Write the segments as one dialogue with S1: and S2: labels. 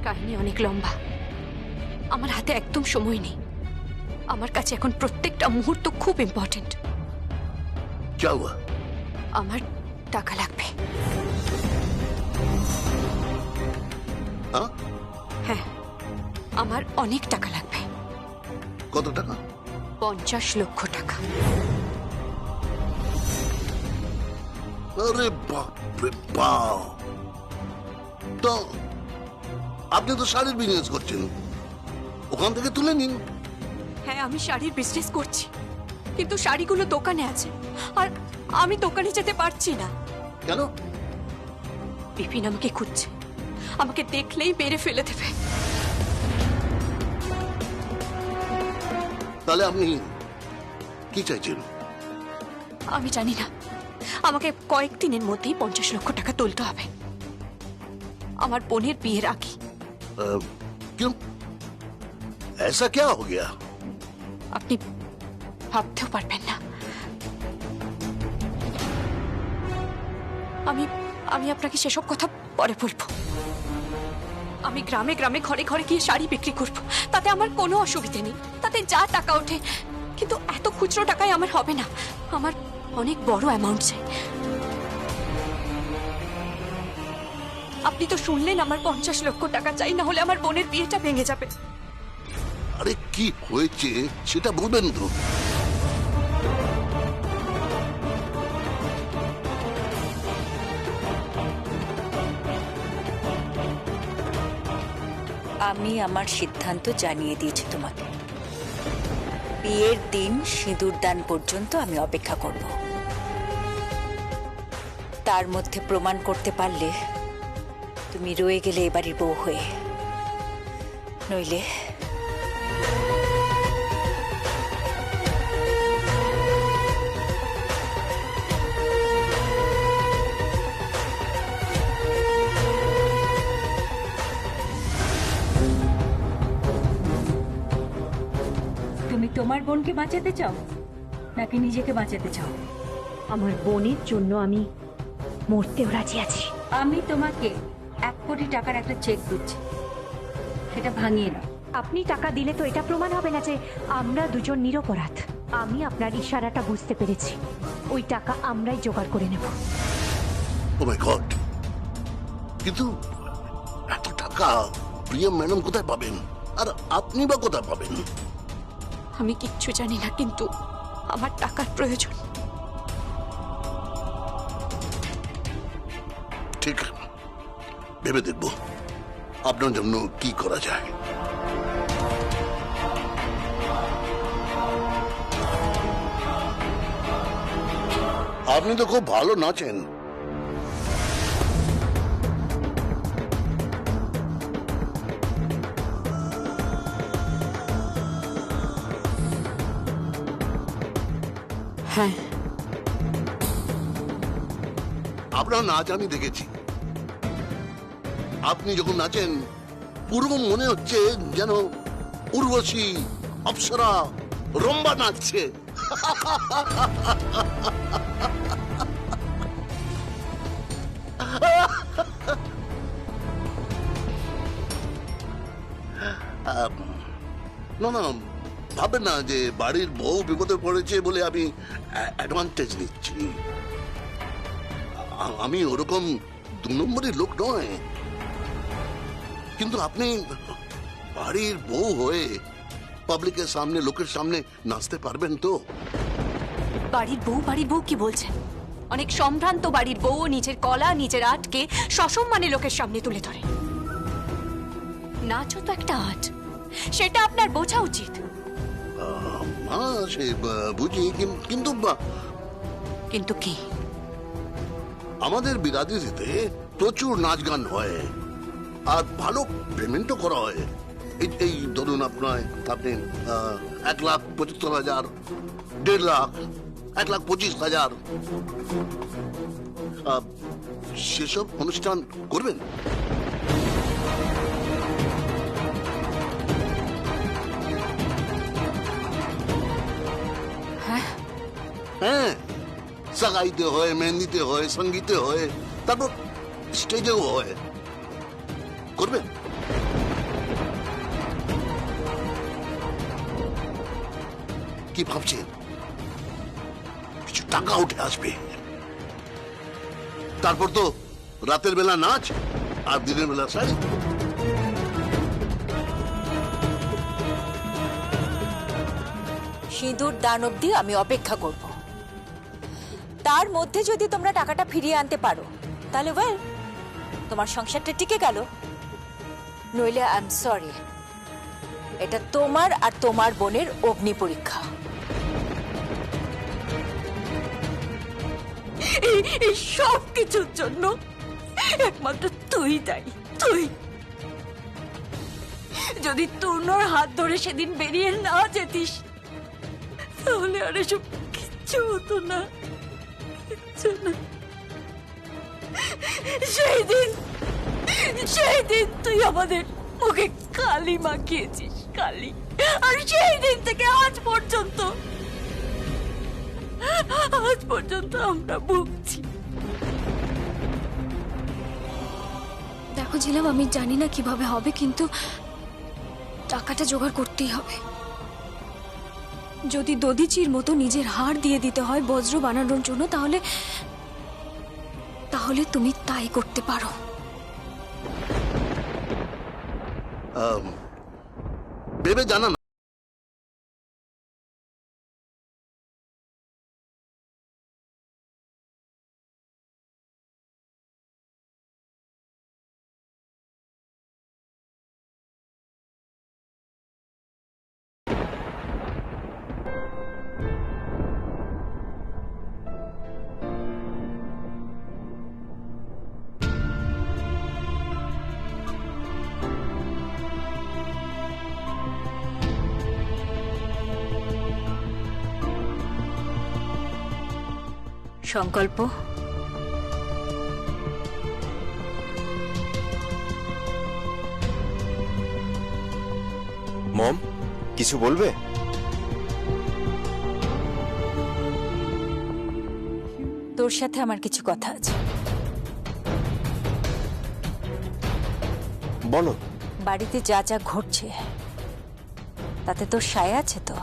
S1: কাহিনী অনেক লম্বা, আমার হাতে একদম সময় নেই। আমার কাছে এখন প্রত্যেকটা মুহূর্ত খুব ইম্পর্টেন্ট।
S2: क्या हुआ?
S1: আমার টাকা লাগবে।
S2: हाँ?
S1: হ্যাঁ, আমার অনেক টাকা লাগবে।
S2: কত টাকা?
S1: 50 লক্ষ টাকা।
S2: আরে বাপ রে বাপ! তো আপনি তো শাড়ির বিজনেস করছেন, ওখান থেকে তুলে নিন।
S1: হ্যাঁ, আমি শাড়ির বিজনেস করছি, কিন্তু শাড়িগুলো দোকানে আছে আর আমি দোকানে যেতে পারছি না।
S2: কেন?
S1: বিপিন আমাকে খুঁজছে, আমাকে দেখলেই মেরে ফেলে দেবে।
S2: তাহলে আপনি কি চাইছেন?
S1: আমি জানি না, আমাকে কয়েকদিনের মধ্যেই 50 লক্ষ টাকা তুলতে হবে, আমার বোনের বিয়ের আগে।
S2: क्यों? ऐसा क्या हो गया?
S1: আপনি ভাবতেও পারবেন না। আমি আমি আপনাকে সেসব কথা পরে বলবো। আমি গ্রামে গ্রামে ঘরে ঘরে গিয়ে শাড়ি বিক্রি করব, তাতে আমার কোনো অসুবিধে নেই, তাতে যা টাকা ওঠে। কিন্তু এত খুচরো টাকায় আমার হবে না, আমার অনেক বড় অ্যামাউন্ট চাই। আপনি তো শুনলেন আমার 50 লক্ষ টাকা চাই, না হলে আমার বোনের বিয়েটা ভেঙে যাবে।
S2: আরে কি হয়েছে সেটা বলবেন তো।
S3: আমি আমার সিদ্ধান্ত জানিয়ে দিয়েছি তোমাকে। বিয়ের দিন সিঁদুর দান পর্যন্ত আমি অপেক্ষা করব। তার মধ্যে প্রমাণ করতে পারলে তুমি রয়ে গেলে এবাড়ির বউ হয়ে, নইলে
S4: তুমি তোমার বোনকে বাঁচাতে চাও নাকি নিজেকে বাঁচাতে চাও?
S1: আমার বোনের জন্য আমি মরতেও রাজি আছি।
S4: আমি তোমাকে 1 কোটি টাকার একটা চেক দিচ্ছি, সেটা ভাঙিয়ে নাও।
S5: আপনি টাকা দিলে তো এটা প্রমাণ হবে না যে আমরা দুজন নিরপরাধ। আমি আপনার ইশারাটা বুঝতে পেরেছি, ওই টাকা আমরাই জোগাড় করে নেব।
S2: ও মাই গড! কিন্তু এত টাকা প্রিয়া ম্যাডাম কোথায় পাবেন, আর আপনি বা কোথায় পাবেন?
S1: আমি কিচ্ছু জানি না, কিন্তু আমার টাকার প্রয়োজন।
S2: ঠিক, ভেবে দেখব আপনার জন্য কি করা যায়। আপনি তো খুব ভালো নাচেন।
S1: হ্যাঁ,
S2: আপনার নাচ আমি দেখেছি। আপনি যখন নাচেন পুরো মনে হচ্ছে যেন উর্বশী, অপ্সরা, রম্বা নাচছে। না না, ভাবেন না যে বাড়ির বউ বিপদে পড়েছে বলে আমি অ্যাডভান্টেজ নিচ্ছি। আমি ওরকম 2 নম্বরের লোক নয়, কিন্তু আপনি বাড়ির বউ হয়ে পাবলিকের সামনে, লোকের সামনে নাচতে পারবেন তো?
S1: বাড়ির বউ কি বলছেন? অনেক সম্ভ্রান্ত বাড়ির বউ নিজের কলা, নিজের আর্টকে সসম্মানে লোকের সামনে তুলে ধরে। নাচও তো একটা আর্ট, সেটা আপনার বোঝা উচিত।
S2: সে বুঝি, কিন্তু
S1: কিন্তু কি?
S2: আমাদের বিরাদিতে প্রচুর নাচ গান হয় আর ভালো পেমেন্টও করা হয়। এই ধরুন আপনি 1,75,000, 1.5 লাখ, 1,25,000 সেসব অনুষ্ঠান করবেন? হ্যাঁ, সাগাইতে হয়, মেহেন্দিতে হয়, সঙ্গীতে হয়, তারপর স্টেজেও হয়। করবেন? কি ভাবছেন কিছু টাকা উঠে আসবে, তারপর তো রাতের বেলা নাচ আর দিনের বেলা শাড়ি।
S3: সিঁদুর দান অবধি আমি অপেক্ষা করব। তার মধ্যে যদি তোমরা টাকাটা ফিরিয়ে আনতে পারো তাহলে ওয়েল, তোমার সংসারটা টিকে গেল। নইলে আই এম সরি, এটা তোমার আর তোমার বোনের অগ্নি পরীক্ষা।
S1: এই সব কিছুর জন্য একমাত্র তুই দায়ী, তুই। যদি তূর্ণর হাত ধরে সেদিন বেরিয়ে না যেতিস তাহলে আর এসব কিচ্ছু হতো না, কিচ্ছু না। সেই দিন তুই আমাদের মুখে কালি মাখিয়েছিস, কালি। আর সেই দিন থেকে আজ পর্যন্ত আমরা ভুগছি। দেখো ঝিলাম, আমি জানি না কিভাবে হবে, কিন্তু টাকাটা জোগাড় করতেই হবে। যদি দধিচির মতো নিজের হাড় দিয়ে দিতে হয় বজ্র বানানোর জন্য, তাহলে তুমি তাই করতে পারো।
S2: ভেবে জানা না।
S3: সংকল্প,
S6: মম কিছু বলবে?
S3: তোর সাথে আমার কিছু কথা আছে।
S6: বলো।
S3: বাড়িতে যা যা ঘটছে তাতে তোর সায় আছে তো?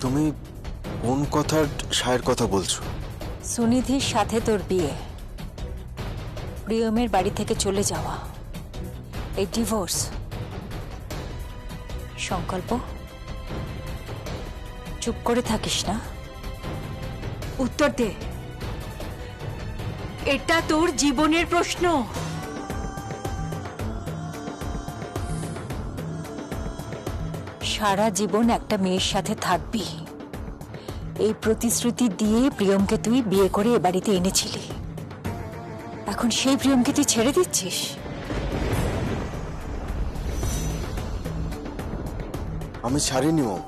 S6: তুমি কোন কথার সায়ের কথা বলছো?
S3: সুনিধির সাথে তোর বিয়ে, প্রিয়মের বাড়ি থেকে চলে যাওয়া, এই ডিভোর্স। সংকল্প, চুপ করে থাকিস না,
S5: উত্তর দে। এটা তোর জীবনের প্রশ্ন।
S3: সারা জীবন একটা মেয়ের সাথে থাকবি এই প্রতিশ্রুতি দিয়ে প্রিয়মকে তুই বিয়ে করে এ বাড়িতে এনেছিলি। এখন সেই প্রিয়মকে তুই ছেড়ে দিচ্ছিস?
S6: আমি ছাড়িনি মম,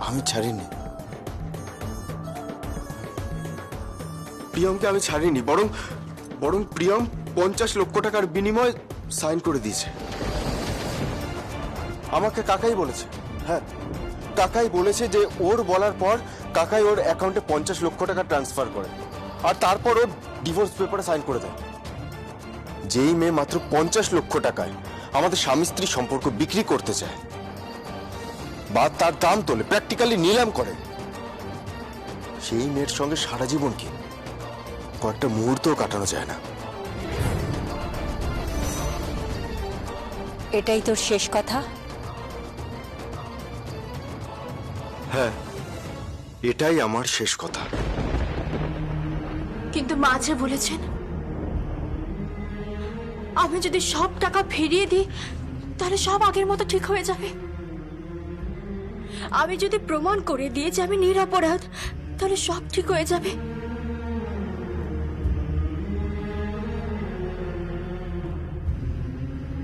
S6: আমি ছাড়িনি প্রিয়মকে, আমি ছাড়িনি। বরং প্রিয়ম 50 লক্ষ টাকার বিনিময়ে সাইন করে দিয়েছে। আমাকে কাকাই বলেছে, হ্যাঁ কাকাই বলেছে যে ওর বলার পর কাকাই ওর অ্যাকাউন্টে 50 লক্ষ টাকা ট্রান্সফার করে, আর তারপর ও ডিভোর্স পেপারে সাইন করে দেয়। যেই মেয়ে মাত্র 50 লক্ষ টাকায় আমাদের স্বামী স্ত্রী সম্পর্ক বিক্রি করতে চায় বা তার দাম তোলে, প্র্যাকটিক্যালি নিলাম করে, সেই মেয়ের সঙ্গে সারা জীবন কি কয়েকটা মুহূর্তও কাটানো যায় না।
S3: এটাই তোর শেষ কথা?
S6: হ্যাঁ, এটাই আমার শেষ কথা।
S1: কিন্তু মাঝে বলেছেন আমি যদি সব টাকা ফিরিয়ে দিই তাহলে সব আগের মতো ঠিক হয়ে যাবে। আমি যদি প্রমাণ করে দিই যে আমি নিরপরাধ তাহলে সব ঠিক হয়ে যাবে।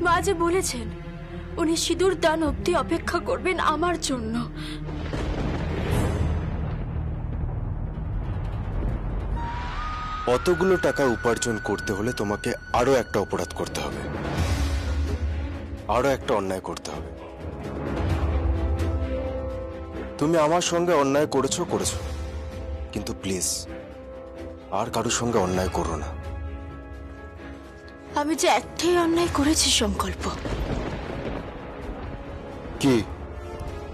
S1: মা যে বলেছেন উনি সিঁদুর দান অবধি অপেক্ষা করবেন আমার জন্য।
S6: অতগুলো টাকা উপার্জন করতে হলে তোমাকে আরো একটা অপরাধ করতে হবে, আরো একটা অন্যায় করতে হবে। তুমি আমার সঙ্গে অন্যায় করেছো, কিন্তু প্লিজ আর কারোর সঙ্গে অন্যায় করো না।
S1: আমি যে একটাই অন্যায় করেছি সংকল্প,
S6: কি?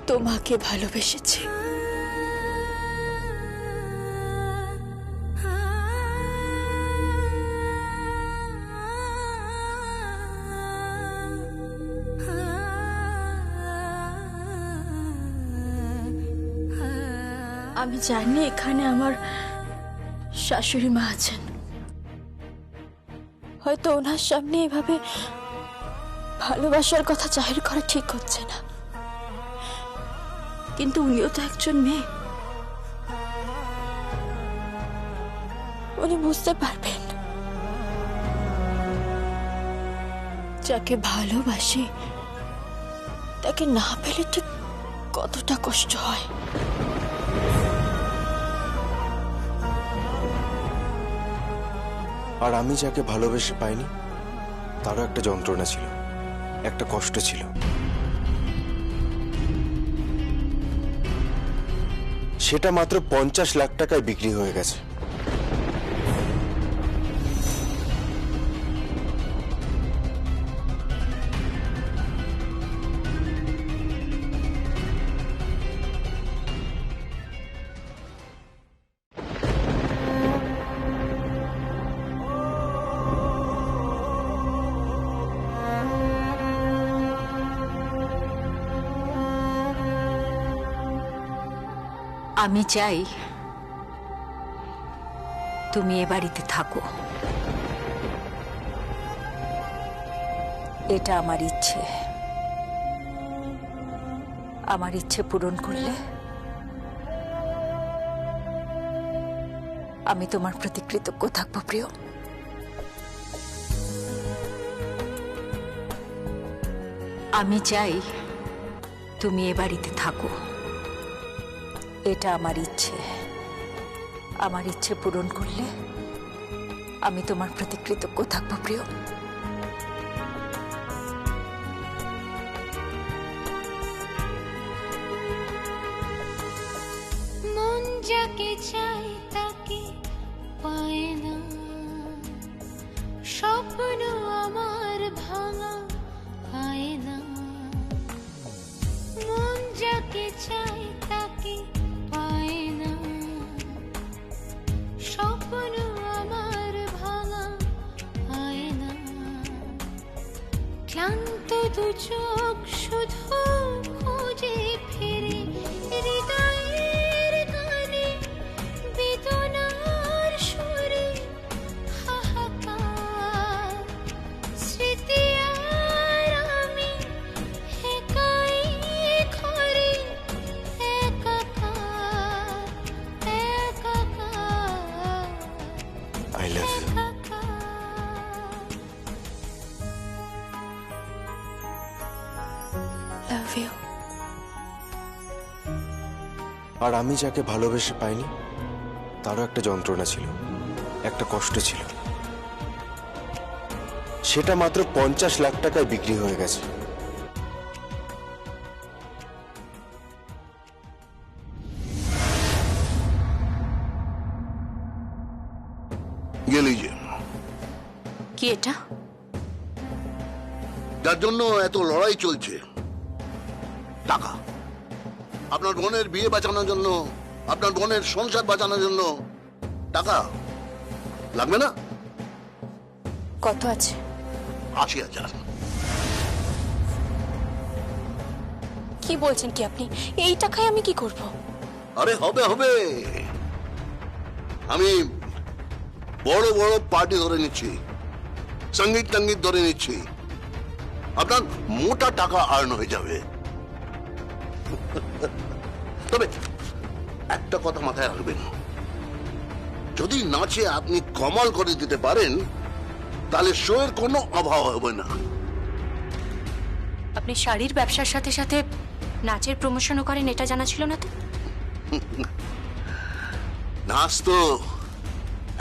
S1: তোমাকে ভালোবেসেছি। আমি জানি এখানে আমার শাশুড়ি মা আছেন, হয়তো ওনার সামনে এভাবে ভালোবাসার কথা জাহির করা ঠিক হচ্ছে না, কিন্তু উনিও তো একজন মেয়ে, উনি বুঝতে পারবেন যাকে ভালোবাসি তাকে না পেলে ঠিক কতটা কষ্ট হয়।
S6: আর আমি যাকে ভালোবেসে পাইনি তারও একটা যন্ত্রণা ছিল, একটা কষ্ট ছিল। সেটা মাত্র 50 লাখ টাকায় বিক্রি হয়ে গেছে।
S3: আমি চাই তুমি এ বাড়িতে থাকো, এটা আমার ইচ্ছে। আমার ইচ্ছে পূরণ করলে আমি তোমার প্রতি কৃতজ্ঞ থাকবো প্রিয়। আমি চাই তুমি এ বাড়িতে থাকো, এটা আমার ইচ্ছে। আমার ইচ্ছে পূরণ করলে আমি তোমার প্রতি কৃতজ্ঞ থাকবো প্রিয়।
S7: মন যাকে চাই তাকে পায় না, স্বপ্ন আমার ভাঙা হয় না। মন যাকে চাই তাকে পায় না, স্বপ্ন আমার ভাঙা হয় না। ক্লান্ত দু চোখ শুধু খোঁজে ফিরে হৃদয়ের গানে, বেদনার সুরে হাহাকার। স্মৃতি আর আমি একাই ঘরে একাকার, একাকার,
S6: আই লাভ ইউ।
S7: একাকার।
S1: Love you.
S6: আর আমি যাকে ভালোবেসে পাইনি তারও একটা যন্ত্রণা ছিল, একটা কষ্ট ছিল। সেটা মাত্র 50 লাখ টাকায় বিক্রি হয়ে গেছে।
S2: ये लीजिए।
S1: কি এটা?
S2: যার জন্য এত লড়াই চলছে, টাকা। আপনার বোনের বিয়ে বাঁচানোর জন্য, আপনার বোনের সংসার বাঁচানোর জন্য টাকা লাগবে না?
S1: কত আছে?
S2: 80,000।
S1: কি বলছেন কি আপনি? এই টাকায় আমি কি করব?
S2: আরে হবে হবে, আমি বড় বড় পার্টি ধরে নিচ্ছি, সঙ্গীত টঙ্গীত ধরে নিচ্ছি, আপনার মোটা টাকা আর্ন হয়ে যাবে। তবে একটা কথা মাথায় রাখবেন, যদি নাচে আপনি কমাল করে দিতে পারেন তাহলে শো এর কোনো অভাব হবে না।
S1: আপনি শাড়ির ব্যবসার সাথে সাথে নাচের প্রমোশনও করেন, এটা জানা ছিল না তো?
S2: নাচ তো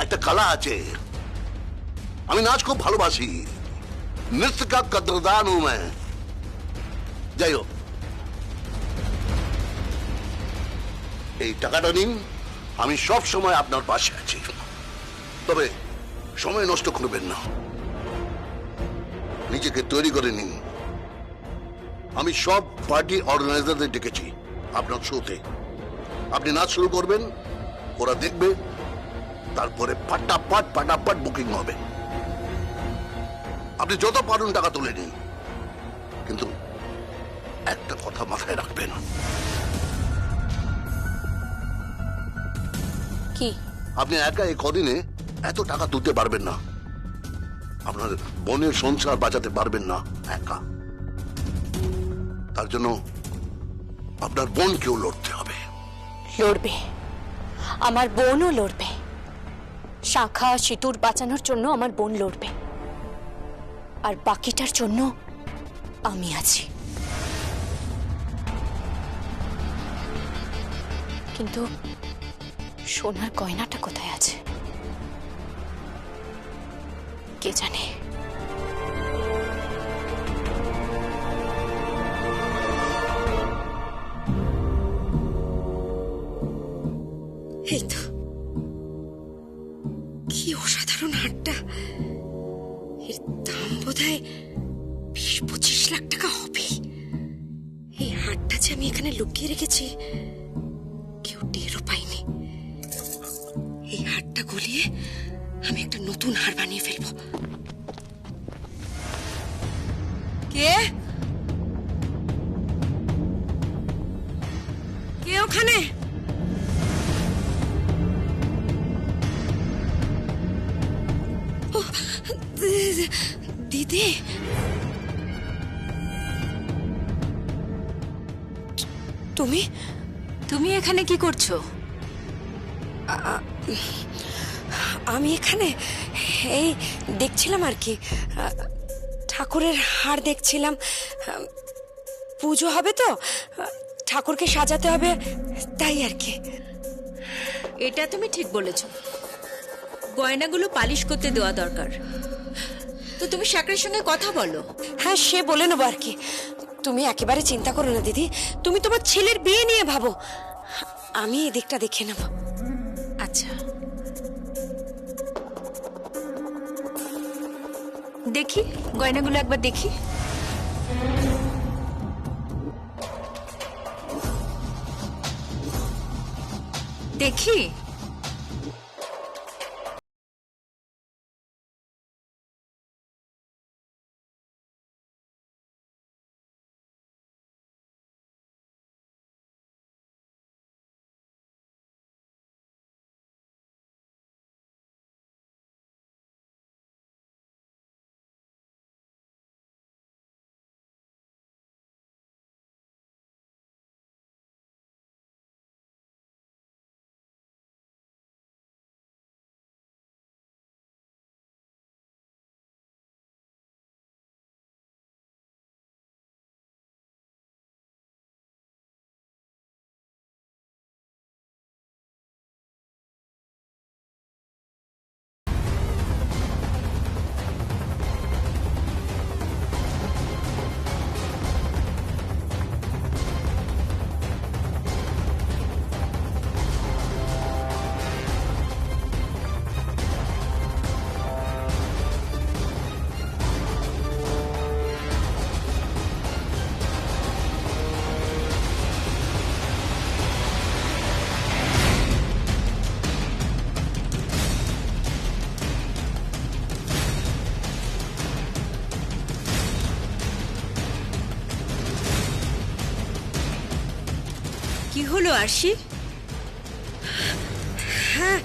S2: একটা কলা আছে, আমি নাচ খুব ভালোবাসি, নৃত্য কা কদরদান হুঁ मैं। যাই হোক, এই টাকাটা নিন, আমি সব সময় আপনার পাশে আছি। তবে সময় নষ্ট করবেন না, নিজেকে তৈরি করে নিন। আমি সব পার্টি অর্গানাইজারদের ডেকেছি আপনার শোতে। আপনি নাচ শুরু করবেন, ওরা দেখবে, তারপরে পাটাপাট বুকিং হবে। আপনি যত পারুন টাকা তুলে নিন, কিন্তু একটা কথা মাথায় রাখবেন।
S3: কি?
S2: আপনি একা এই কদিনে এত টাকা তুলতে পারবেন না। আপনার বোনের সংসার বাঁচাতে পারবেন না একা। তার জন্য আপনার বোনকেও লড়তে হবে।
S1: লড়বে, আমার বোনও লড়বে। শাখা সিঁদুর বাঁচানোর জন্য আমার বোন লড়বে, আর বাকিটার জন্য আমি আছি। কিন্তু সোনার গয়নাটা কোথায় আছে কে জানে।
S8: এই তো, কি অসাধারণ হারটা! এর দাম বোধহয় 20-25 লাখ টাকা হবে। এই হারটা যে আমি এখানে লুকিয়ে রেখেছি, কেউ টেরও পাইনি। এই হারটা গলিয়ে আমি একটা নতুন হার বানিয়ে ফেলবো। কে কে ওখানে? দিদি, তুমি
S3: তুমি এখানে কি করছো?
S8: আমি এখানে এই দেখছিলাম আর কি, ঠাকুরের হার দেখছিলাম। পুজো হবে তো, ঠাকুরকে সাজাতে হবে, তাই আর কি।
S3: এটা তুমি ঠিক বলেছ, গয়নাগুলো পালিশ করতে দেওয়া দরকার। তো তুমি শাকরের সঙ্গে কথা বলো।
S8: হ্যাঁ, সে বলে নেবো আর কি। তুমি একেবারে চিন্তা করো না দিদি, তুমি তোমার ছেলের বিয়ে নিয়ে ভাবো, আমি এই দিকটা দেখে নেব।
S3: আচ্ছা, দেখি গয়নাগুলো একবার দেখি। দেখি কি হলো আরশি?
S8: হ্যাঁ,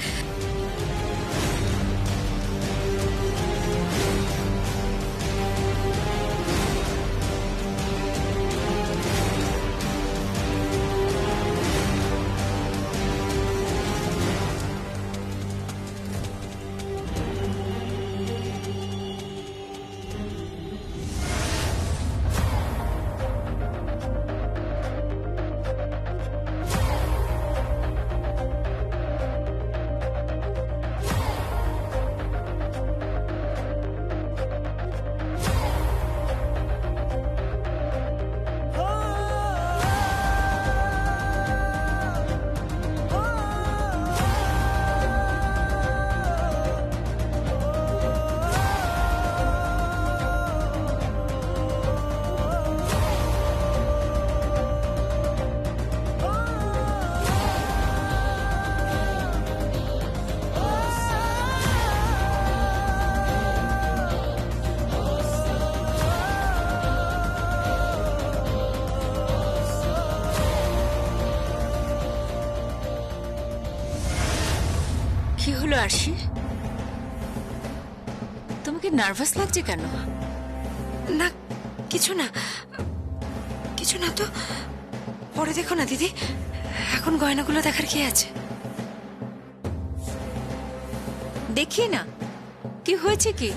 S3: কি হলো আরশি? তোমাকে নার্ভাস লাগছে কেন?
S8: না, কিছু না, কিছু না তো। পরে দেখো না দিদি, এখন গয়নাগুলো দেখার কি আছে?
S3: দেখি না কি হয়েছে কি।